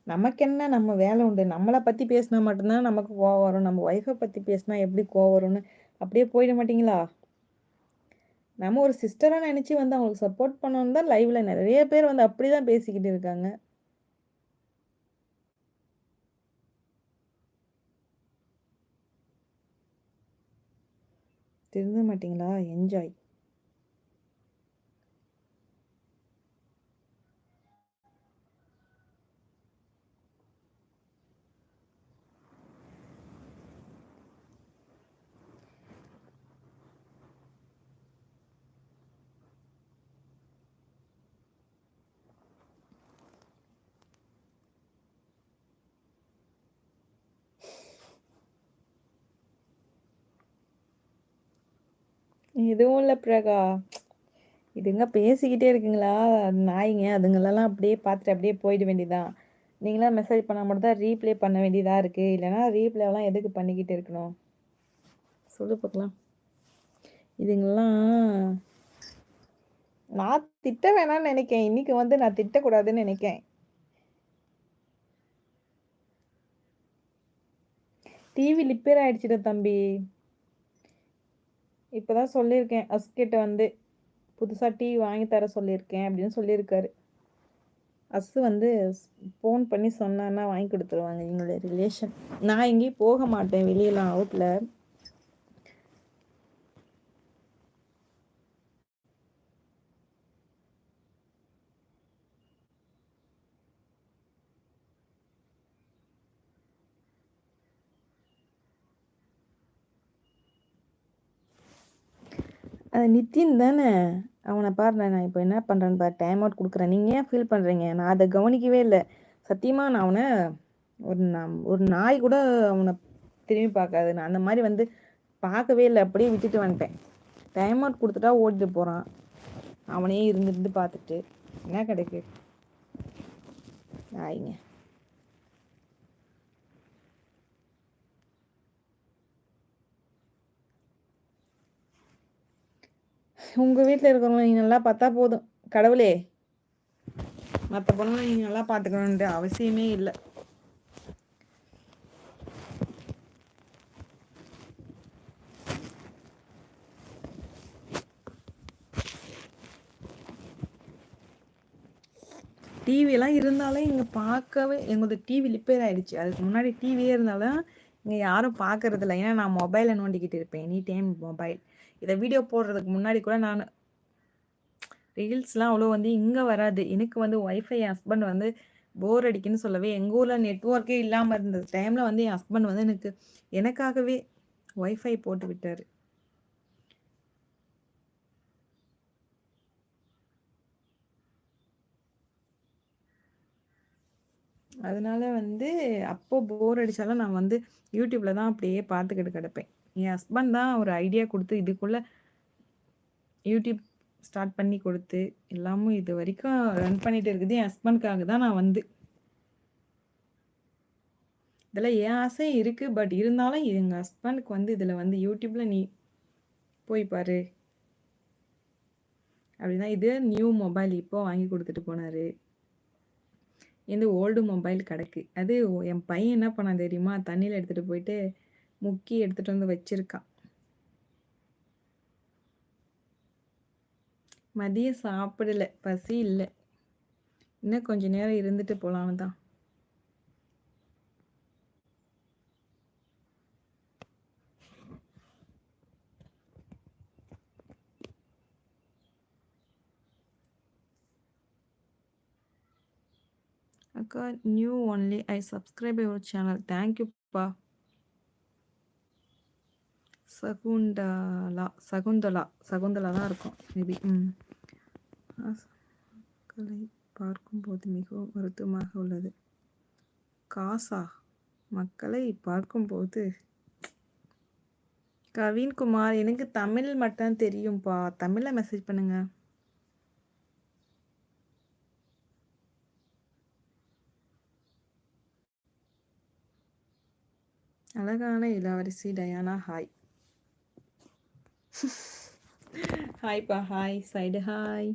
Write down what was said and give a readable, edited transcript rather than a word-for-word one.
நமக்கு என்ன நம்ம வேலை உண்டு. நம்மள பத்தி பேசினா மட்டும் தான் நமக்கு கோவம் வரும். நம்ம ஒய்ஃப பத்தி பேசினா எப்படி கோவம் வரும்னு அப்படியே போயிட மாட்டீங்களா? நம்ம ஒரு சிஸ்டரா நெனச்சு வந்து அவங்களுக்கு சப்போர்ட் பண்ணணும்னு தான் லைவ்ல நெறைய பேர் வந்து அப்படிதான் பேசிக்கிட்டு இருக்காங்க. திருந்த மாட்டீங்களா? என்ஜாய். எதுவும் இல்ல பிரகா. இதுங்க பேசிக்கிட்டே இருக்குங்களா? நாய்ங்க அதுங்களெல்லாம் அப்படியே பார்த்துட்டு அப்படியே போயிட வேண்டியதுதான். நீங்கலாம் மெசேஜ் பண்ணா மட்டும் தான் ரீப்ளே பண்ண வேண்டியதா இருக்கு. இல்லன்னா ரீப்ளேலாம் எதுக்கு பண்ணிக்கிட்டு இருக்கணும்? சொல்லு பாக்கலாம். இதுங்கலாம் நான் திட்ட வேணாம்னு நெனைக்கேன். இன்னைக்கு வந்து நான் திட்டக்கூடாதுன்னு நெனைக்கேன். டிவி ரிப்பேர் ஆயிடுச்சுடா தம்பி. இப்பதான் சொல்லியிருக்கேன். அஸ்கிட்ட வந்து புதுசா டிவி வாங்கி தர சொல்லியிருக்கேன் அப்படின்னு சொல்லியிருக்காரு. வந்து ஃபோன் பண்ணி சொன்னான்னா வாங்கி குடுத்துருவாங்க எங்களுடைய ரிலேஷன். நான் எங்கேயும் போக மாட்டேன் வெளியலாம் அவுட்ல. அது நித்தின் தானே! அவன பாரு நான் இப்போ என்ன பண்றேன்னு பாரு. டைம் அவுட் குடுக்குறேன். நீங்க ஏன் ஃபீல் பண்றீங்க? நான் அத கவனிக்கவே இல்ல. சத்தியமா நான் அவன ஒரு நாய் கூட அவன திரும்பி பார்க்காது. நான் அந்த மாரி வந்து பார்க்கவே இல்ல. அப்படியே விட்டுட்டு வந்துட்டேன். டைம் அவுட் குடுத்துட்டா ஓடிட்டு போறான். அவனே இருந்து இருந்து பார்த்துட்டு. என்ன கிடைக்கு? நாய்ங்க. உங்க வீட்ல இருக்கிறவங்கள நீங்க நல்லா பார்த்தா போதும். கடவுளே! மத்த பொண்ணுங்கள நீங்க நல்லா பார்த்துக்கணுன்ற அவசியமே இல்ல. டிவிலாம் இருந்தாலும் இங்க பார்க்கவே எங்களது டிவி ரிப்பேர் ஆயிடுச்சு. அதுக்கு முன்னாடி டிவியே இருந்தாலும் இங்க யாரும் பார்க்கறதில்ல. ஏன்னா நான் மொபைல நோண்டிக்கிட்டு இருப்பேன். Any time mobile. இத வீடியோ போடுறதுக்கு முன்னாடி கூட நானு ரீல்ஸ்லாம் அவ்வளோ வந்து இங்க வராது. எனக்கு வந்து ஒய்ஃபை என் ஹஸ்பண்ட் வந்து போர் அடிக்குன்னு சொல்லவே எங்க ஊர்ல நெட்வொர்க்கே இல்லாம இருந்த டைம்ல வந்து என் ஹஸ்பண்ட் வந்து எனக்காகவே ஒய்ஃபை போட்டு விட்டாரு. அதனால வந்து அப்போ போர் அடிச்சாலும் நான் வந்து யூடியூப்ல தான் அப்படியே பார்த்துக்கிட்டு கிடப்பேன். என் ஹஸ்பண்ட் தான் ஒரு ஐடியா குடுத்து இதுக்குள்ள யூடியூப் ஸ்டார்ட் பண்ணி கொடுத்து எல்லாமும் இது வரைக்கும் ரன் பண்ணிட்டு இருக்குது என் ஹஸ்பண்ட்காக தான் நான் வந்து இதில் என் ஆசை இருக்கு. பட் இருந்தாலும் எங்கள் ஹஸ்பண்டுக்கு வந்து இதில் வந்து யூடியூப்ல நீ போய் பாரு அப்படின்னா இது நியூ மொபைல் இப்போ வாங்கி கொடுத்துட்டு போனாரு. இந்த ஓல்டு மொபைல் கிடக்கு. அது என் பையன் என்ன பண்ணான் தெரியுமா? தண்ணியில் எடுத்துட்டு போயிட்டு முக்கி எடுத்துட்டு வந்து வச்சிருக்கான். மதியம் சாப்பிடல, பசி இல்ல. இன்னும் கொஞ்ச நேரம் இருந்துட்டு போலான்னு தான். அக்கா new only I subscribe your channel. தேங்க்யூப்பா. சகுந்தலா தான் இருக்கும் மேபி. மக்களை பார்க்கும்போது மிகவும் வருத்தமாக உள்ளது. காசா? மக்களை பார்க்கும்போது கவின்குமார், எனக்கு தமிழ் மட்டும் தெரியும்ப்பா. தமிழ்ல மெசேஜ் பண்ணுங்க. அழகான இளவரசி டயானா ஹாய். ஹாய்ப்பா ஹாய். Side hi.